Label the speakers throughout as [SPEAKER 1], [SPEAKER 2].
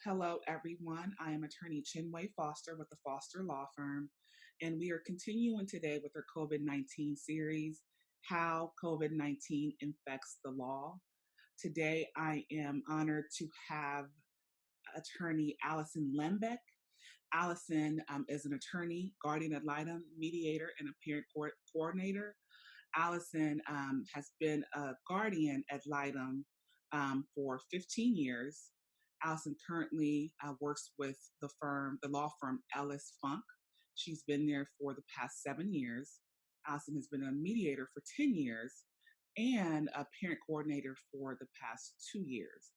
[SPEAKER 1] Hello, everyone. I am attorney Chinwe Foster with the Foster Law Firm, and we are continuing today with our COVID-19 series, How COVID-19 Infects the Law. Today, I am honored to have attorney Allison Lembeck. Allison is an attorney, Guardian Ad Litem, mediator, and a parent coordinator. Allison has been a Guardian Ad Litem for 15 years. Allison currently works with the law firm Ellis Funk. She's been there for the past 7 years. Allison has been a mediator for 10 years and a parent coordinator for the past 2 years.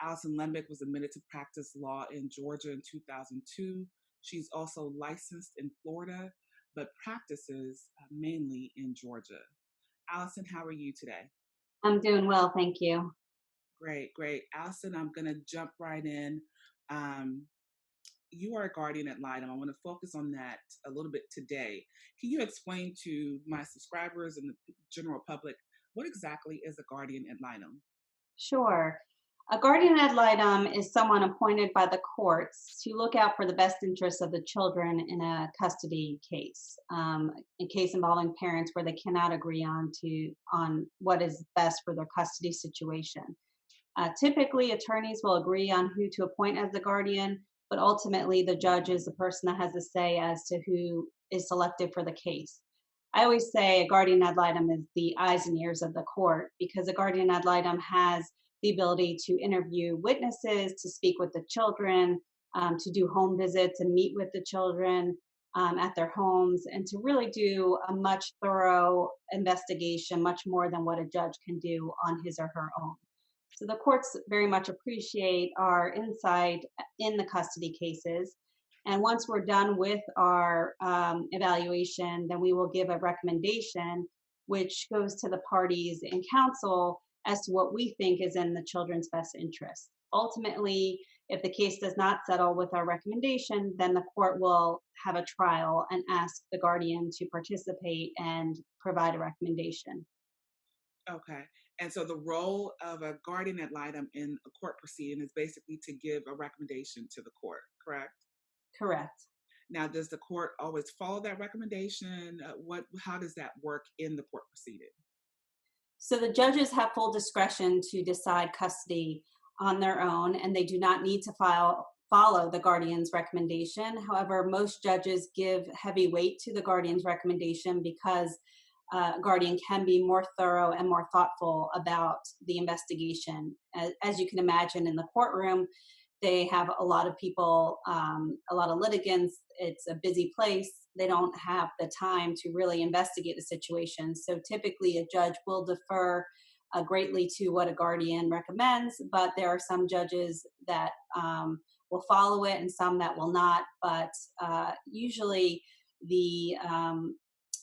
[SPEAKER 1] Allison Lembeck was admitted to practice law in Georgia in 2002. She's also licensed in Florida, but practices mainly in Georgia. Allison, how are you today?
[SPEAKER 2] I'm doing well, thank you.
[SPEAKER 1] Great, great. Allison, I'm going to jump right in. Um, you are a guardian ad litem. I want to focus on that a little bit today. Can you explain to my subscribers and the general public what exactly is a guardian ad litem?
[SPEAKER 2] Sure. A guardian ad litem is someone appointed by the courts to look out for the best interests of the children in a custody case, a case involving parents where they cannot agree on what is best for their custody situation. Typically, attorneys will agree on who to appoint as the guardian, but ultimately, the judge is the person that has a say as to who is selected for the case. I always say a guardian ad litem is the eyes and ears of the court because a guardian ad litem has the ability to interview witnesses, to speak with the children, to do home visits and meet with the children at their homes, and to really do a much thorough investigation, much more than what a judge can do on his or her own. So the courts very much appreciate our insight in the custody cases. And once we're done with our evaluation, then we will give a recommendation which goes to the parties in counsel as to what we think is in the children's best interest. Ultimately, if the case does not settle with our recommendation, then the court will have a trial and ask the guardian to participate and provide a recommendation.
[SPEAKER 1] Okay. And so the role of a guardian ad litem in a court proceeding is basically to give a recommendation to the court, correct?
[SPEAKER 2] Correct.
[SPEAKER 1] Now, does the court always follow that recommendation? How does that work in the court proceeding?
[SPEAKER 2] So the judges have full discretion to decide custody on their own, and they do not need to follow the guardian's recommendation. However, most judges give heavy weight to the guardian's recommendation because guardian can be more thorough and more thoughtful about the investigation. As you can imagine, in the courtroom, they have a lot of people, a lot of litigants. It's a busy place. They don't have the time to really investigate the situation. So typically, a judge will defer greatly to what a guardian recommends, but there are some judges that will follow it and some that will not. But usually, the um,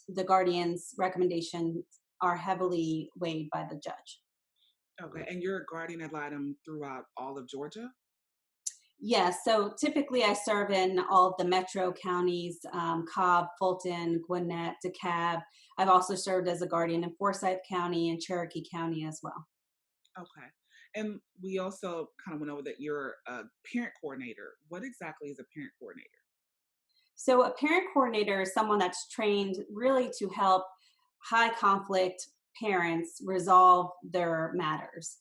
[SPEAKER 2] the guardian's recommendations are heavily weighed by the judge.
[SPEAKER 1] Okay. And you're a guardian ad litem throughout all of Georgia?
[SPEAKER 2] Yes, so typically I serve in all of the metro counties, Cobb, Fulton, Gwinnett, DeKalb. I've also served as a guardian in Forsyth County and Cherokee County as well.
[SPEAKER 1] Okay. And we also kind of went over that you're a parent coordinator. What exactly is a parent coordinator?
[SPEAKER 2] So a parent coordinator is someone that's trained really to help high conflict parents resolve their matters.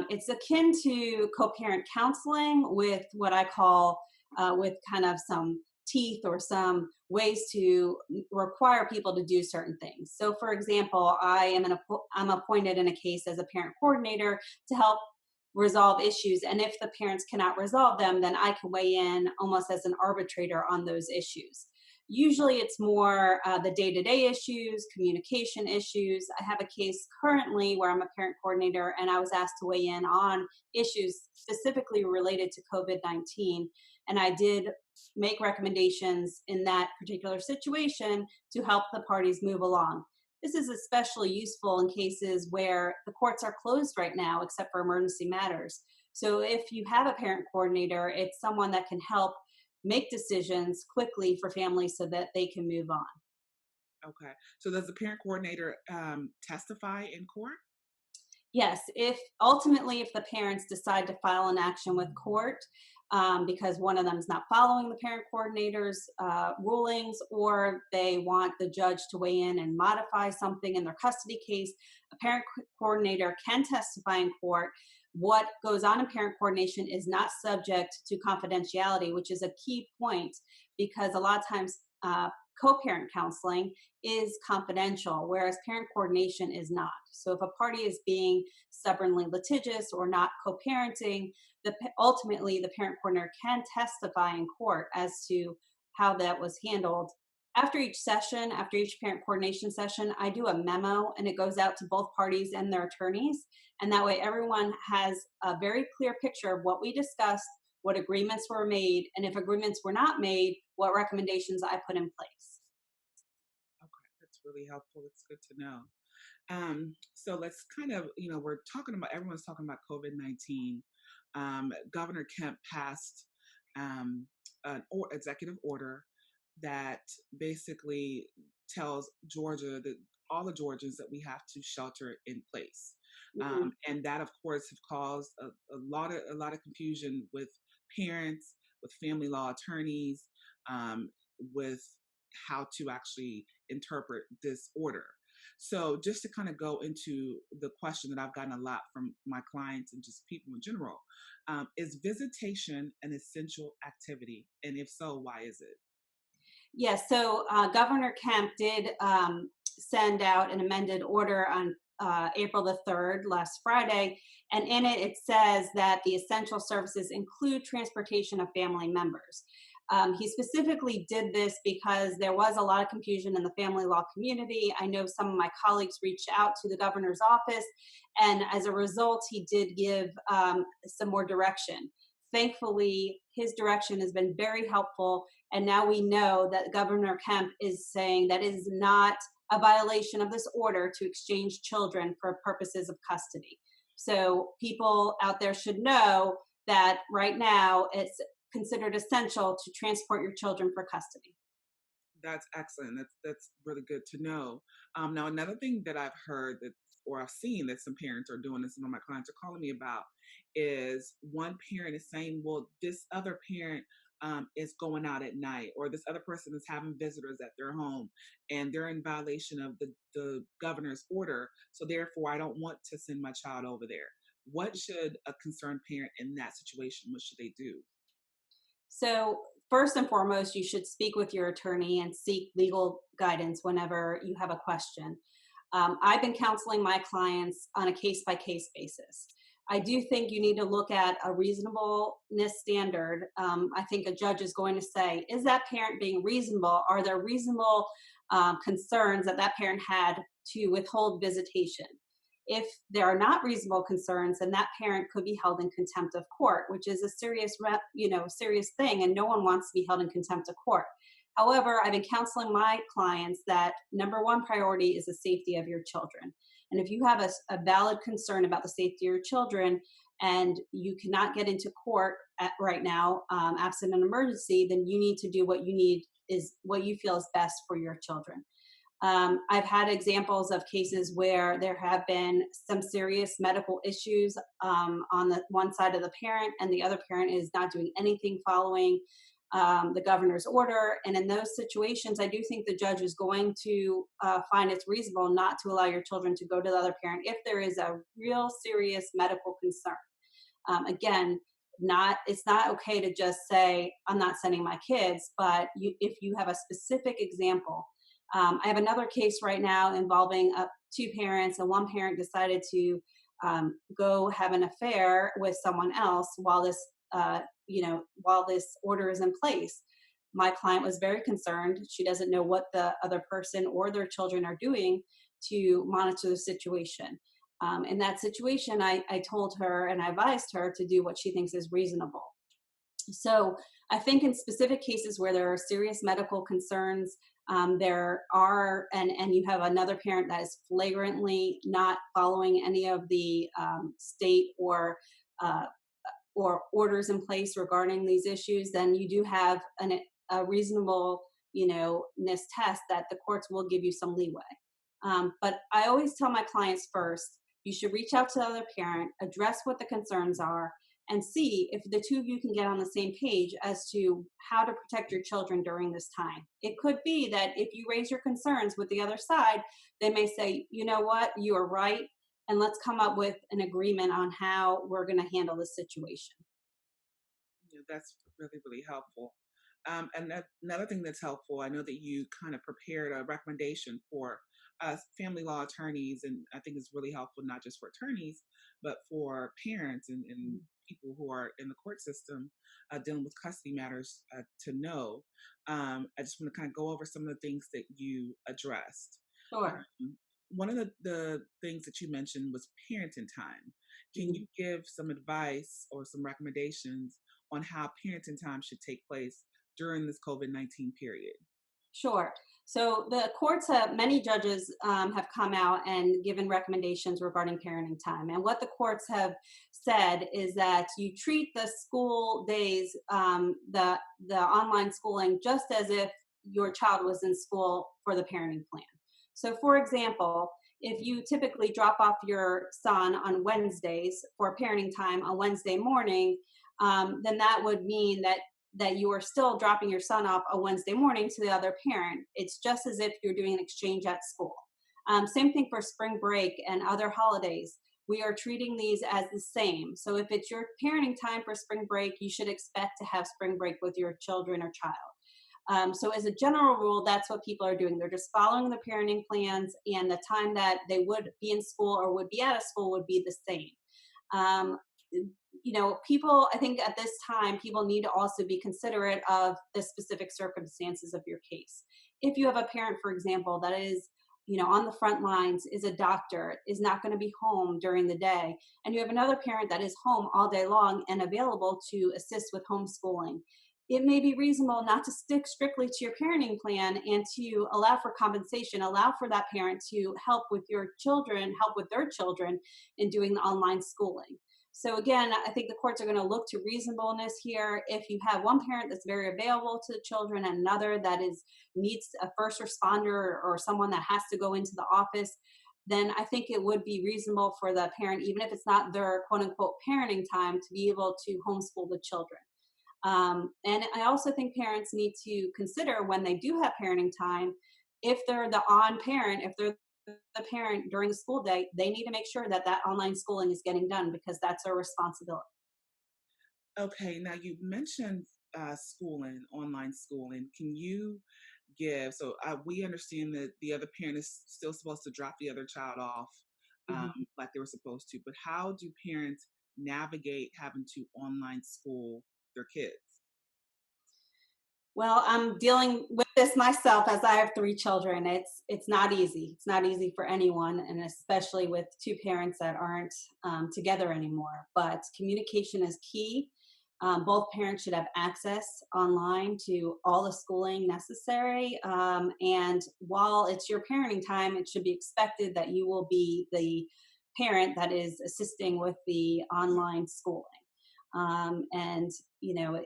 [SPEAKER 2] It's akin to co-parent counseling with what I call with kind of some teeth or some ways to require people to do certain things. So, for example, I'm appointed in a case as a parent coordinator to help resolve issues. And if the parents cannot resolve them, then I can weigh in almost as an arbitrator on those issues. Usually it's more the day to day issues, communication issues. I have a case currently where I'm a parent coordinator and I was asked to weigh in on issues specifically related to COVID-19. And I did make recommendations in that particular situation to help the parties move along. This is especially useful in cases where the courts are closed right now, except for emergency matters. So if you have a parent coordinator, it's someone that can help make decisions quickly for families so that they can move on.
[SPEAKER 1] Okay. So does the parent coordinator testify in court?
[SPEAKER 2] Yes, if ultimately, if the parents decide to file an action with court because one of them is not following the parent coordinator's rulings, or they want the judge to weigh in and modify something in their custody case, a parent coordinator can testify in court. What goes on in parent coordination is not subject to confidentiality, which is a key point because a lot of times co-parent counseling is confidential, whereas parent coordination is not. So if a party is being stubbornly litigious or not co-parenting, ultimately the parent coordinator can testify in court as to how that was handled. After each session, after each parent coordination session, I do a memo and it goes out to both parties and their attorneys. And that way everyone has a very clear picture of what we discussed, what agreements were made, and if agreements were not made, what recommendations I put in place.
[SPEAKER 1] Okay, that's really helpful. It's good to know. So let's kind of, we're talking about, everyone's talking about COVID-19. Governor Kemp passed an executive order that basically tells Georgia that all the Georgians that we have to shelter in place.
[SPEAKER 2] Mhm.
[SPEAKER 1] And that, of course, have caused a lot of confusion with parents, with family law attorneys, with how to actually interpret this order. So, just to kind of go into the question that I've gotten a lot from my clients and just people in general, is visitation an essential activity? And if so, why is it?
[SPEAKER 2] Yes, so Governor Kemp did send out an amended order on April the 3rd, last Friday, and in it, it says that the essential services include transportation of family members. He specifically did this because there was a lot of confusion in the family law community. I know some of my colleagues reached out to the governor's office, and as a result, he did give some more direction. Thankfully, his direction has been very helpful, and now we know that Governor Kemp is saying that it is not a violation of this order to exchange children for purposes of custody. So people out there should know that right now it's considered essential to transport your children for custody.
[SPEAKER 1] That's excellent. That's really good to know. Now, another thing that I've heard that, or I've seen that some parents are doing, and some of my clients are calling me about, is one parent is saying, "Well, this other parent is going out at night, or this other person is having visitors at their home, and they're in violation of the governor's order. So therefore, I don't want to send my child over there." What should a concerned parent in that situation? What should they do?
[SPEAKER 2] So, first and foremost, you should speak with your attorney and seek legal guidance whenever you have a question. I've been counseling my clients on a case by case basis. I do think you need to look at a reasonableness standard. I think a judge is going to say, is that parent being reasonable? Are there reasonable concerns that that parent had to withhold visitation? If there are not reasonable concerns, then that parent could be held in contempt of court, which is a serious, serious thing, and no one wants to be held in contempt of court. However, I've been counseling my clients that number one priority is the safety of your children. And if you have a valid concern about the safety of your children and you cannot get into court right now, absent an emergency, then you need to do what you need is what you feel is best for your children. I've had examples of cases where there have been some serious medical issues on the one side of the parent, and the other parent is not doing anything following the governor's order. And in those situations, I do think the judge is going to find it's reasonable not to allow your children to go to the other parent if there is a real serious medical concern. Again, not it's not okay to just say I'm not sending my kids, but if you have a specific example. I have another case right now involving two parents, and one parent decided to go have an affair with someone else while while this order is in place. My client was very concerned. She doesn't know what the other person or their children are doing to monitor the situation. In that situation, I told her and I advised her to do what she thinks is reasonable. So I think in specific cases where there are serious medical concerns, there are, and you have another parent that is flagrantly not following any of the state uh, or orders in place regarding these issues, then you do have a reasonable, ness test that the courts will give you some leeway. But I always tell my clients first, you should reach out to the other parent, address what the concerns are, and see if the two of you can get on the same page as to how to protect your children during this time. It could be that if you raise your concerns with the other side, they may say, you know what, you are right, and let's come up with an agreement on how we're going to handle this situation.
[SPEAKER 1] Yeah, that's really, really helpful. And another thing that's helpful, I know that you kind of prepared a recommendation for family law attorneys, and I think it's really helpful not just for attorneys, but for parents and people who are in the court system dealing with custody matters to know. I just want to kind of go over some of the things that you addressed.
[SPEAKER 2] Sure.
[SPEAKER 1] One of the things that you mentioned was parenting time. Can
[SPEAKER 2] Mhm.
[SPEAKER 1] you give some advice or some recommendations on how parenting time should take place during this COVID-19 period?
[SPEAKER 2] Sure. So the courts have, many judges have come out and given recommendations regarding parenting time. And what the courts have said is that you treat the school days, the online schooling, just as if your child was in school for the parenting plan. So, for example, if you typically drop off your son on Wednesdays for parenting time on Wednesday morning, then that would mean that you are still dropping your son off a Wednesday morning to the other parent. It's just as if you're doing an exchange at school. Same thing for spring break and other holidays. We are treating these as the same. So if it's your parenting time for spring break, you should expect to have spring break with your children or child. So as a general rule, that's what people are doing. They're just following the parenting plans, and the time that they would be in school or would be out of school would be the same. Um, People, I think at this time, people need to also be considerate of the specific circumstances of your case. If you have a parent, for example, that is, on the front lines, is a doctor, is not going to be home during the day, and you have another parent that is home all day long and available to assist with homeschooling, it may be reasonable not to stick strictly to your parenting plan and to allow for compensation, allow for that parent to help with your children, help with their children in doing the online schooling. So again, I think the courts are going to look to reasonableness here. If you have one parent that's very available to the children and another that needs a first responder or someone that has to go into the office, then I think it would be reasonable for the parent, even if it's not their quote unquote parenting time, to be able to homeschool the children. And I also think parents need to consider when they do have parenting time, if they're the on parent, if they're the parent during the school day, they need to make sure that that online schooling is getting done because that's their responsibility.
[SPEAKER 1] Okay, now you mentioned schooling, online schooling. Can you give, so we understand that the other parent is still supposed to drop the other child off
[SPEAKER 2] Mhm.
[SPEAKER 1] like they were supposed to, but how do parents navigate having to online school their kids?
[SPEAKER 2] Well, I'm dealing with this myself as I have three children. It's not easy. It's not easy for anyone, and especially with two parents that aren't together anymore. But communication is key. Both parents should have access online to all the schooling necessary. And while it's your parenting time, it should be expected that you will be the parent that is assisting with the online schooling. And you know,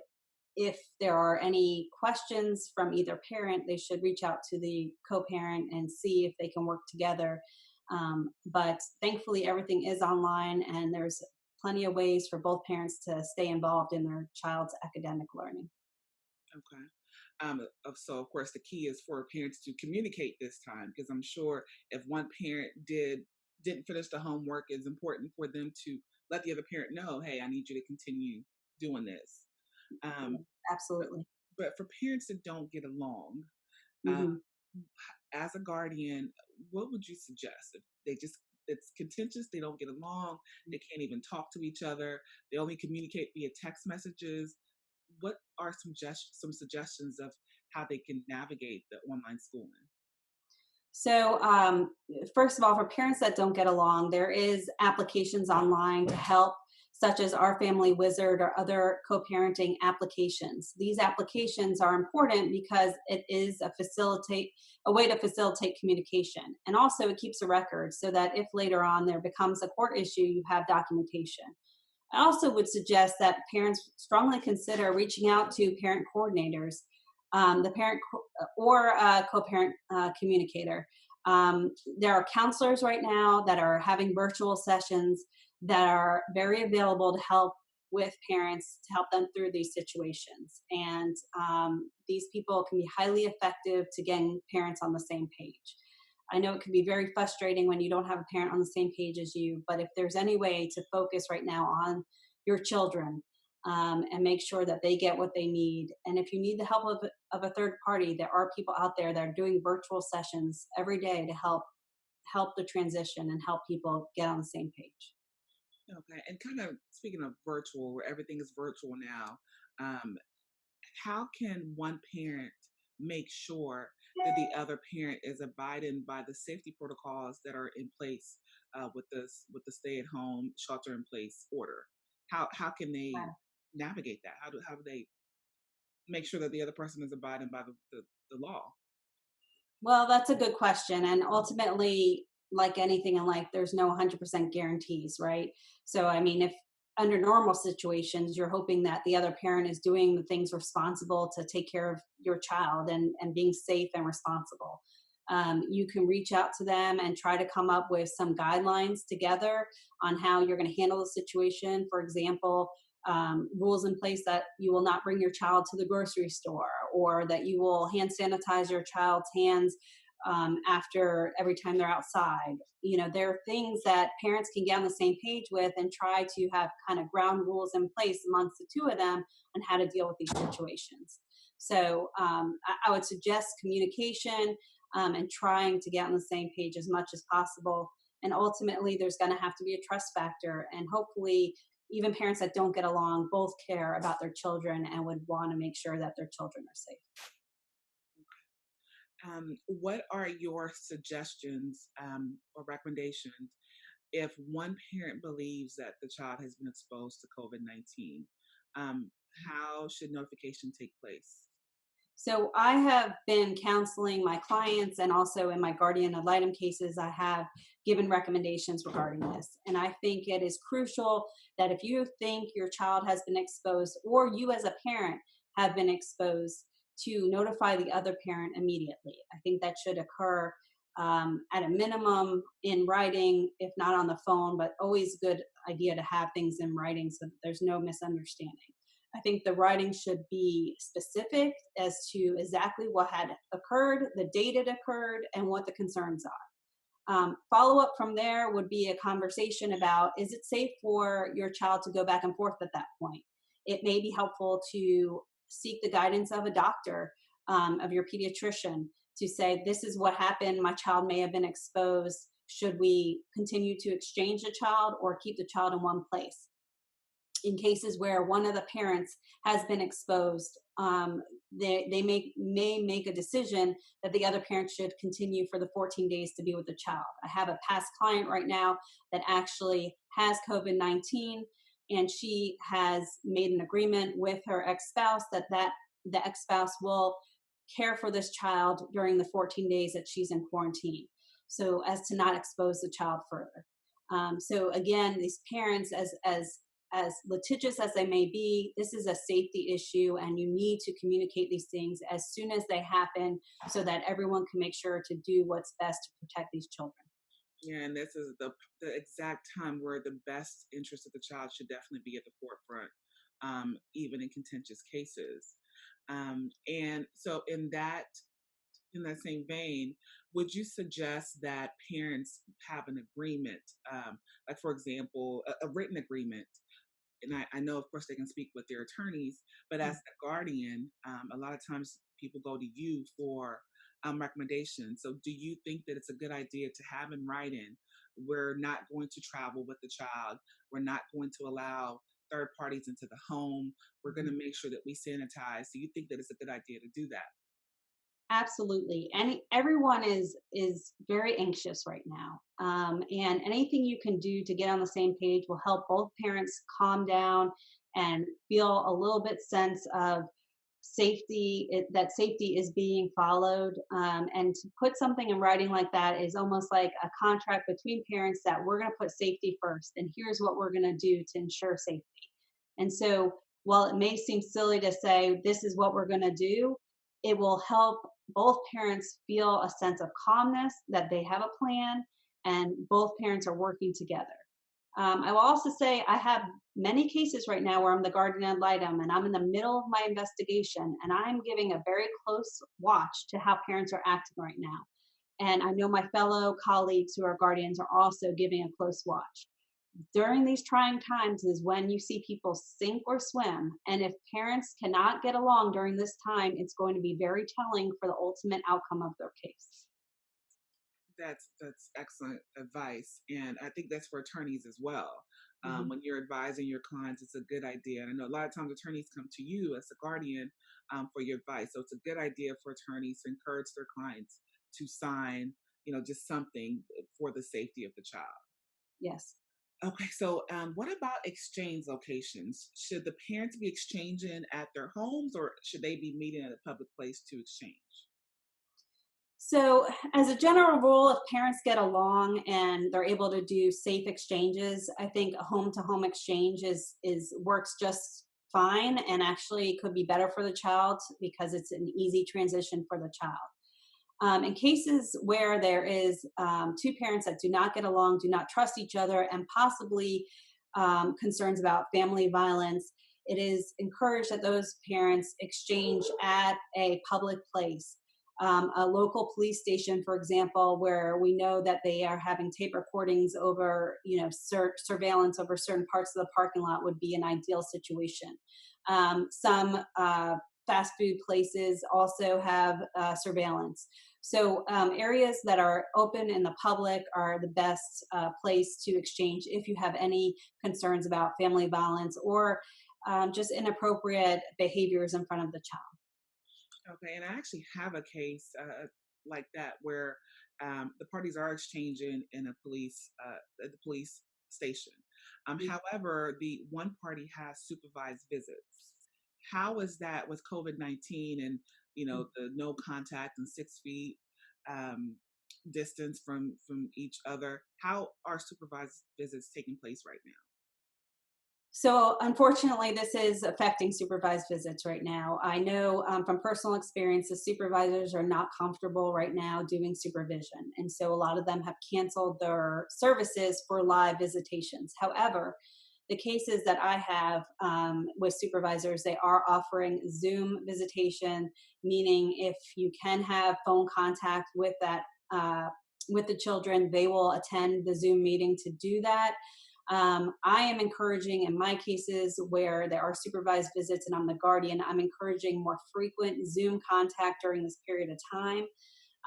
[SPEAKER 2] if there are any questions from either parent, they should reach out to the co-parent and see if they can work together. But thankfully, everything is online, and there's plenty of ways for both parents to stay involved in their child's academic learning.
[SPEAKER 1] Okay. So of course the key is for parents to communicate this time, because I'm sure if one parent didn't finish the homework, it's important for them to let the other parent know, hey, I need you to continue doing this.
[SPEAKER 2] Yeah,
[SPEAKER 1] Um, but,
[SPEAKER 2] absolutely.
[SPEAKER 1] but for parents that don't get along, uh,
[SPEAKER 2] Hmm.
[SPEAKER 1] as a guardian, what would you suggest if they just it's contentious, they don't get along, they can't even talk to each other, they only communicate via text messages? What are some suggestions of how they can navigate the online schooling?
[SPEAKER 2] So, first of all, for parents that don't get along, there is applications online to help, such as Our Family Wizard or other co-parenting applications. These applications are important because it is a way to facilitate communication, and also it keeps a record so that if later on there becomes a court issue, you have documentation. I also would suggest that parents strongly consider reaching out to parent coordinators, the parent or co-parent communicator. There are counselors right now that are having virtual sessions that are very available to help with parents to help them through these situations. And these people can be highly effective to getting parents on the same page. I know it can be very frustrating when you don't have a parent on the same page as you, but if there's any way to focus right now on your children and make sure that they get what they need. And if you need the help of a third party, there are people out there that are doing virtual sessions every day to help the transition and help people get on the same page.
[SPEAKER 1] Okay, and kind of speaking of virtual, where everything is virtual now, um, how can one parent make sure that the other parent is abiding by the safety protocols that are in place with the stay at home shelter in place order? How can they navigate that? How do they make sure that the other person is abiding by the law?
[SPEAKER 2] Well, that's a good question. And ultimately, like anything in life, there's no 100% guarantees, right? So, I mean, if under normal situations, you're hoping that the other parent is doing the things responsible to take care of your child and being safe and responsible. You can reach out to them and try to come up with some guidelines together on how you're going to handle the situation. For example, rules in place that you will not bring your child to the grocery store, or that you will hand sanitize your child's hands after every time they're outside. You know, there are things that parents can get on the same page with and try to have kind of ground rules in place amongst the two of them on how to deal with these situations. So I would suggest communication and trying to get on the same page as much as possible. And ultimately, there's going to have to be a trust factor. And hopefully, even parents that don't get along both care about their children and would want to make sure that their children are safe.
[SPEAKER 1] What are your suggestions or recommendations if one parent believes that the child has been exposed to COVID-19? Um, how should notification take place?
[SPEAKER 2] So I have been counseling my clients, and also in my Guardian Ad Litem cases, I have given recommendations regarding this. And I think it is crucial that if you think your child has been exposed, or you as a parent have been exposed, to notify the other parent immediately. I think that should occur at a minimum in writing, if not on the phone, but always a good idea to have things in writing so that there's no misunderstanding. I think the writing should be specific as to exactly what had occurred, the date it occurred, and what the concerns are. Follow up from there would be a conversation about, is it safe for your child to go back and forth at that point? It may be helpful to seek the guidance of a doctor, of your pediatrician, to say, this is what happened. My child may have been exposed. Should we continue to exchange the child or keep the child in one place? In cases where one of the parents has been exposed, they may make a decision that the other parent should continue for the 14 days to be with the child. I have a past client right now that actually has COVID-19, and she has made an agreement with her ex-spouse that the ex-spouse will care for this child during the 14 days that she's in quarantine, so as to not expose the child further. So again, these parents, as litigious as they may be, this is a safety issue, and you need to communicate these things as soon as they happen so that everyone can make sure to do what's best to protect these children.
[SPEAKER 1] Yeah, and this is the exact time where the best interest of the child should definitely be at the forefront, even in contentious cases. And so, in that same vein, would you suggest that parents have an agreement, like for example, a written agreement? And I know, of course, they can speak with their attorneys, but as the guardian, a lot of times people go to you for recommendations. So, do you think that it's a good idea to have in writing, we're not going to travel with the child, we're not going to allow third parties into the home, we're going to make sure that we sanitize? Do you think that it's a good idea to do that?
[SPEAKER 2] Absolutely. And everyone is very anxious right now. And anything you can do to get on the same page will help both parents calm down and feel a little bit sense of safety, that safety is being followed. And to put something in writing like that is almost like a contract between parents that we're going to put safety first, and here's what we're going to do to ensure safety. And so while it may seem silly to say this is what we're going to do, it will help both parents feel a sense of calmness, that they have a plan, and both parents are working together. I will also say I have many cases right now where I'm the guardian ad litem and I'm in the middle of my investigation and I'm giving a very close watch to how parents are acting right now. And I know my fellow colleagues who are guardians are also giving a close watch. During these trying times is when you see people sink or swim. And if parents cannot get along during this time, it's going to be very telling for the ultimate outcome of their case.
[SPEAKER 1] That's excellent advice, and I think that's for attorneys as well.
[SPEAKER 2] Mhm.
[SPEAKER 1] When you're advising your clients, it's a good idea. And I know a lot of times attorneys come to you as a guardian for your advice, so it's a good idea for attorneys to encourage their clients to sign, just something for the safety of the child.
[SPEAKER 2] Yes.
[SPEAKER 1] Okay, so what about exchange locations? Should the parents be exchanging at their homes, or should they be meeting at a public place to exchange?
[SPEAKER 2] So, as a general rule, if parents get along and they're able to do safe exchanges, I think a home-to-home exchange is works just fine, and actually could be better for the child because it's an easy transition for the child. In cases where there is two parents that do not get along, do not trust each other, and possibly concerns about family violence, it is encouraged that those parents exchange at a public place, a local police station, for example, where we know that they are having tape recordings over, surveillance over certain parts of the parking lot would be an ideal situation. Some fast food places also have surveillance. So areas that are open in the public are the best place to exchange if you have any concerns about family violence or just inappropriate behaviors in front of the child.
[SPEAKER 1] Okay, and I actually have a case like that where the parties are exchanging in a police at the police station. However, the one party has supervised visits. How is that with COVID-19 and the no contact and 6 feet um, distance from each other? How are supervised visits taking place right now?
[SPEAKER 2] So, unfortunately, this is affecting supervised visits right now. I know from personal experience, the supervisors are not comfortable right now doing supervision. And so, a lot of them have canceled their services for live visitations. However, the cases that I have with supervisors, they are offering Zoom visitation, meaning if you can have phone contact with that. With the children, they will attend the Zoom meeting to do that. I am encouraging in my cases where there are supervised visits and I'm the guardian, I'm encouraging more frequent Zoom contact during this period of time.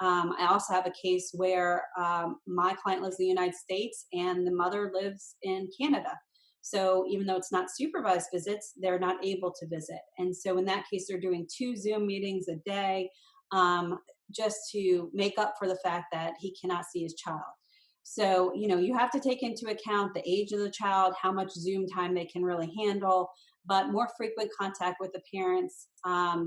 [SPEAKER 2] I also have a case where my client lives in the United States and the mother lives in Canada. So even though it's not supervised visits, they're not able to visit. And so in that case, they're doing 2 Zoom meetings a day um, just to make up for the fact that he cannot see his child. So, you have to take into account the age of the child, how much Zoom time they can really handle, but more frequent contact with the parents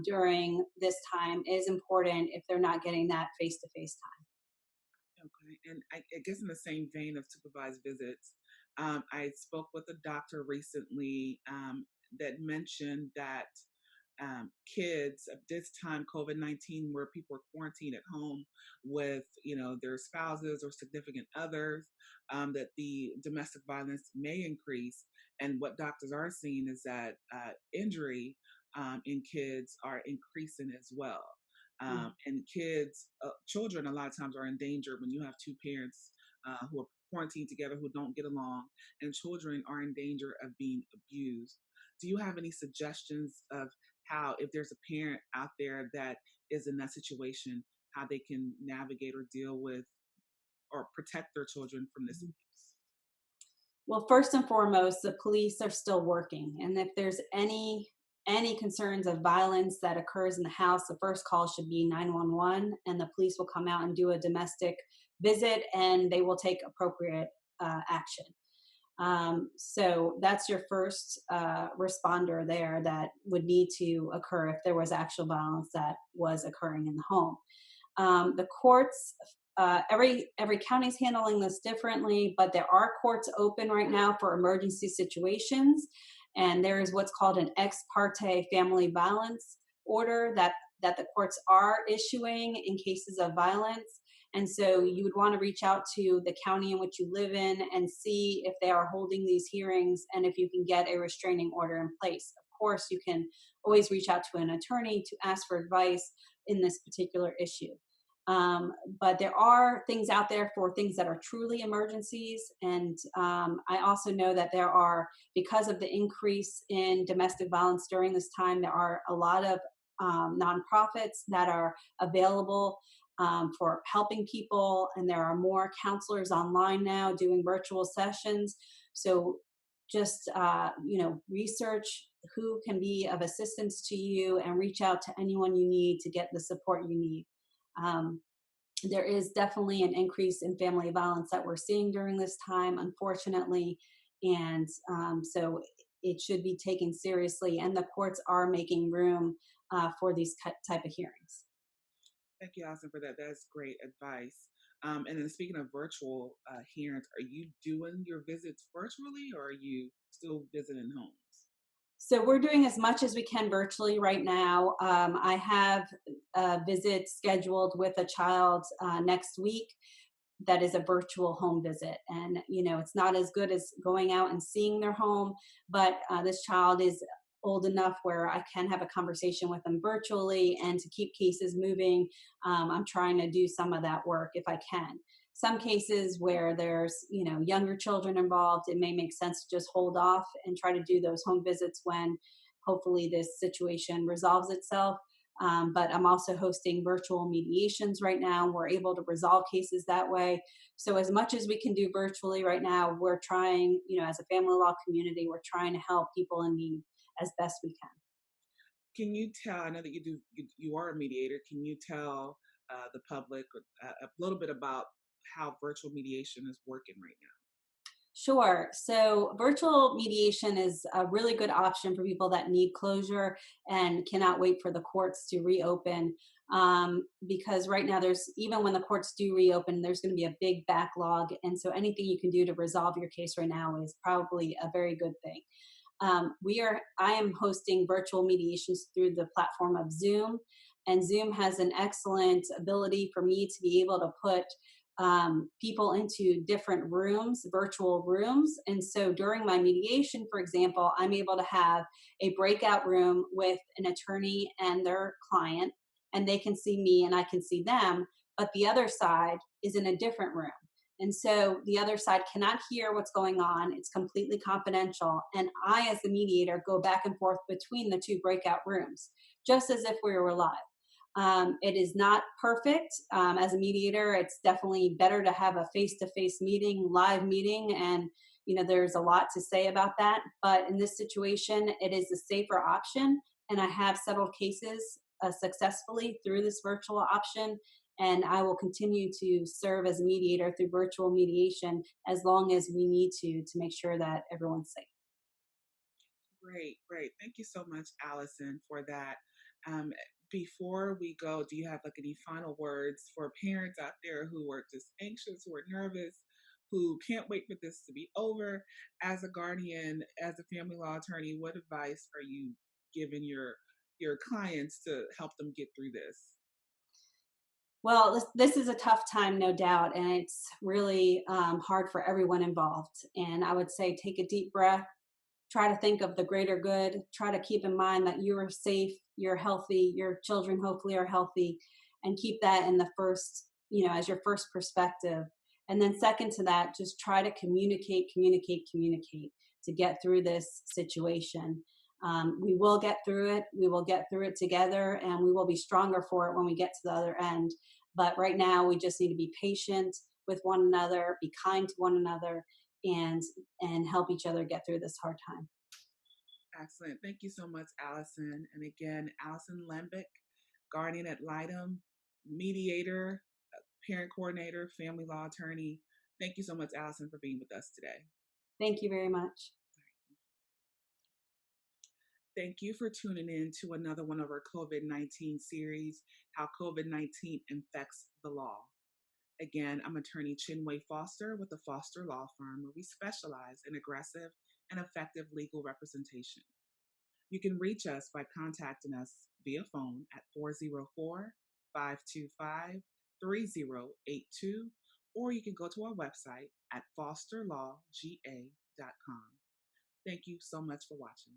[SPEAKER 2] during this time is important if they're not getting that face to face time.
[SPEAKER 1] Okay, and I guess in the same vein of supervised visits, I spoke with a doctor recently that mentioned that kids at this time, COVID-19, where people are quarantined at home with, their spouses or significant others, that the domestic violence may increase. And what doctors are seeing is that injury in kids are increasing as well.
[SPEAKER 2] Mm.
[SPEAKER 1] And children, a lot of times are in danger when you have two parents who are quarantined together who don't get along, and children are in danger of being abused. Do you have any suggestions of how, if there's a parent out there that is in that situation, how they can navigate or deal with or protect their children from this abuse?
[SPEAKER 2] Well, first and foremost, the police are still working, and if there's any concerns of violence that occurs in the house, the first call should be 911, and the police will come out and do a domestic visit, and they will take appropriate action. So that's your first responder there that would need to occur if there was actual violence that was occurring in the home. The courts, every county's handling this differently, but there are courts open right now for emergency situations, and there is what's called an ex parte family violence order that the courts are issuing in cases of violence. And so you would want to reach out to the county in which you live in and see if they are holding these hearings and if you can get a restraining order in place. Of course, you can always reach out to an attorney to ask for advice in this particular issue. But there are things out there for things that are truly emergencies. And I also know that there are, because of the increase in domestic violence during this time, there are a lot of nonprofits that are available for helping people. And there are more counselors online now doing virtual sessions. So just, research who can be of assistance to you and reach out to anyone you need to get the support you need. Um, there is definitely an increase in family violence that we're seeing during this time, unfortunately. And so it should be taken seriously, and the courts are making room for these type of hearings.
[SPEAKER 1] Thank you, Allison, for that. That's great advice. And then speaking of virtual hearings, are you doing your visits virtually or are you still visiting homes?
[SPEAKER 2] So we're doing as much as we can virtually right now. I have a visit scheduled with a child next week that is a virtual home visit. And, it's not as good as going out and seeing their home, but this child is old enough where I can have a conversation with them virtually, and to keep cases moving, I'm trying to do some of that work if I can. Some cases where there's, younger children involved, it may make sense to just hold off and try to do those home visits when hopefully this situation resolves itself. But I'm also hosting virtual mediations right now. We're able to resolve cases that way. So as much as we can do virtually right now, we're trying, as a family law community, we're trying to help people in need as best we can.
[SPEAKER 1] Can you tell, I know that you are a mediator, can you tell the public a little bit about how virtual mediation is working right now?
[SPEAKER 2] Sure. So virtual mediation is a really good option for people that need closure and cannot wait for the courts to reopen. Because right now, even when the courts do reopen, there's going to be a big backlog. And so anything you can do to resolve your case right now is probably a very good thing. I am hosting virtual mediations through the platform of Zoom, and Zoom has an excellent ability for me to be able to put people into different rooms, virtual rooms. And so during my mediation, for example, I'm able to have a breakout room with an attorney and their client, and they can see me and I can see them, but the other side is in a different room. And so the other side cannot hear what's going on. It's completely confidential. And I, as the mediator, go back and forth between the two breakout rooms, just as if we were live. It is not perfect. As a mediator, it's definitely better to have a face-to-face meeting, live meeting, and there's a lot to say about that. But in this situation, it is a safer option, and I have several cases successfully through this virtual option. And I will continue to serve as a mediator through virtual mediation as long as we need to make sure that everyone's safe.
[SPEAKER 1] Great, great. Thank you so much, Allison, for that. Um, Before we go, do you have like any final words for parents out there who are just anxious, who are nervous, who can't wait for this to be over? As a guardian, as a family law attorney, what advice are you giving your clients to help them get through this?
[SPEAKER 2] Well, this is a tough time, no doubt, and it's really hard for everyone involved. And I would say take a deep breath, try to think of the greater good, try to keep in mind that you are safe, you're healthy, your children hopefully are healthy, and keep that in the first, as your first perspective. And then second to that, just try to communicate to get through this situation. We will get through it. We will get through it together, and we will be stronger for it when we get to the other end. But right now, we just need to be patient with one another, be kind to one another, and help each other get through this hard time.
[SPEAKER 1] Excellent. Thank you so much, Allison. And again, Allison Lembeck, Guardian Ad Litem, mediator, parent coordinator, family law attorney. Thank you so much, Allison, for being with us today.
[SPEAKER 2] Thank you very much.
[SPEAKER 1] Thank you for tuning in to another one of our COVID-19 series, How COVID-19 Infects the Law. Again, I'm attorney Chinwe Foster with the Foster Law Firm, where we specialize in aggressive and effective legal representation. You can reach us by contacting us via phone at 404 525 3082, or you can go to our website at fosterlawga.com. Thank you so much for watching.